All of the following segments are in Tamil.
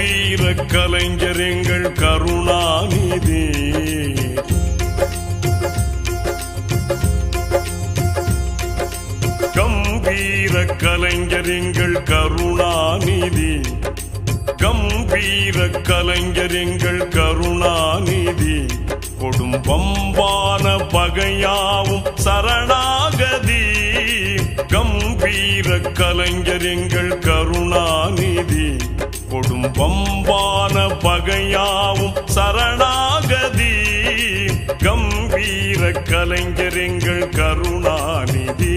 கம்பீர கலைஞர் எங்கள் கருணாநிதி. கம்பீர கலைஞர் எங்கள் கருணாநிதி. கம்பீர கலைஞர் எங்கள் கருணாநிதி. கொடும் பம்பான பகையாவும் சரணாகதி. கம்பீர கலைஞர் எங்கள் கருணாநிதி. கொடும் பம்பான பகையாவும் சரணாகதி. கம்பீர கலைஞர் எங்கள் கருணாநிதி.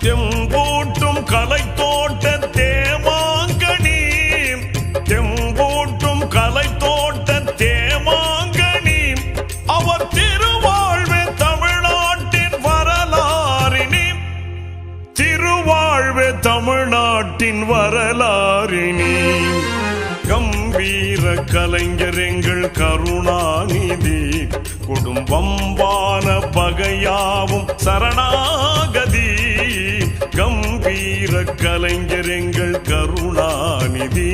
தெம்பூட்டும் கலை தோட்ட தேமாங்கனி. தெம்பூட்டும் கலை தோட்ட தேமாங்கனி. அவர் திருவாழ்வே தமிழ்நாட்டின் வரலாறினி. திருவாழ்வே தமிழ்நாட்டின் வரலாறினி. கம்பீர கலைஞர் எங்கள் கருணாநிதி. குடும்பம்பான பகையாவும் சரணாகதி. கம்பீர கலைஞர் எங்கள் கருணாநிதி.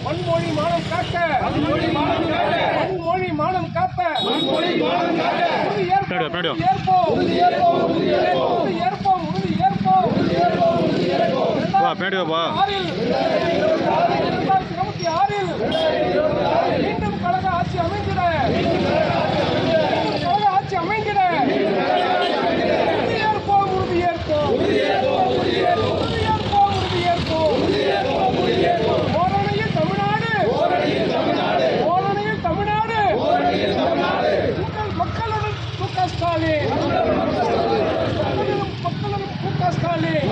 மண்மொழி மானம் காக்க. மண்மொழி மானம் காக்க. மண்மொழி மானம் காக்க. மண்மொழி மானம் காக்க. உறுதி ஏற்போம். உறுதி ஏற்போம். உறுதி ஏற்போம். உறுதி ஏற்போம். உறுதி ஏற்போம். உறுதி ஏற்போம். உறுதி ஏற்போம். உறுதி ஏற்போம். வா பேடியோ வா. 2026 மீண்டும் கழக ஆட்சி அமைந்திட. கழக ஆட்சி அமைந்திட. உறுதி ஏற்போம். உறுதி ஏற்போம். உறுதி ஏற்போம். உறுதி ஏற்போம். உறுதி ஏற்போம். உறுதி ஏற்போம். உறுதி ஏற்போம். உறுதி ஏற்போம். ஓரணியில் தமிழ்நாடு. ஓரணியில் தமிழ்நாடு. ஓரணியில் தமிழ்நாடு. ஓரணியில் தமிழ்நாடு. மக்களுடன் மு.க. ஸ்டாலின். மக்களுடன் மு.க. ஸ்டாலின்.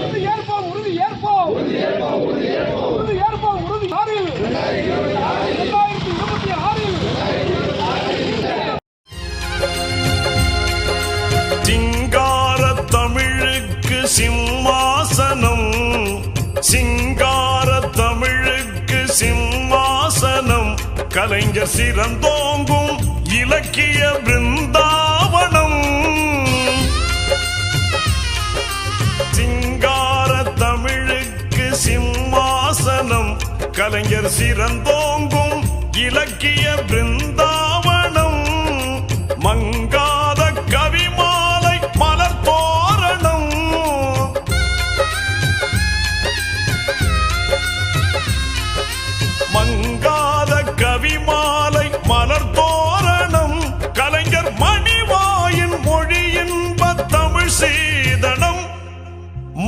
உறுதி ஏற்போம். உறுதி ஏற்போம். உறுதி ஏற்போம். உறுதி ஏற்போம். உறுதி ஏற்போம். உறுதி 2026 சிங்கார தமிழுக்கு சிம்மாசனம். சிங்கார தமிழுக்கு சிம்மாசனம். கலைஞர் சிறந்தோங்கும் இலக்கிய பிருந்தாவனம். சிங்கார தமிழுக்கு சிம்மாசனம். கலைஞர் சிறந்தோங்கும் இலக்கிய பிருந்தாவனம். மங்காத கவிமாலை மலர் தோரணம். மங்காத கவிமாலை மலர் தோரணம். கலைஞர் மணிவாயின் மொழியின்ப தமிழ் சீதனம்.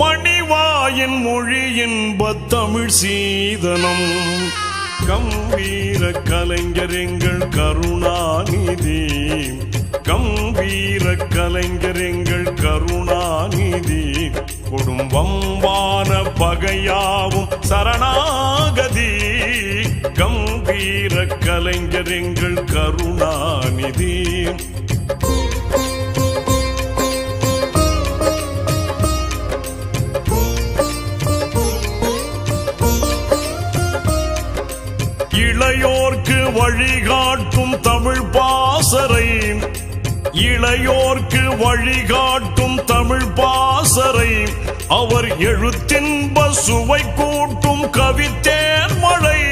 மணிவாயின் மொழியின்ப தமிழ் சீதனம். கம்பீர கலைஞர் எங்கள் கருணாநிதி. கம்பீர கலைஞர் எங்கள் கருணாநிதி. குடும்பம்பான பகையாவும் சரணாகதி. கம்பீர கலைஞர் எங்கள் கருணாநிதி. இளையோர்க்கு வழிகாட்டும் தமிழ் பாசறை. இளையோர்க்கு வழிகாட்டும் தமிழ் பாசறை. அவர் எழுத்தின்ப சுவை கூட்டும் கவித்தேன் மழை.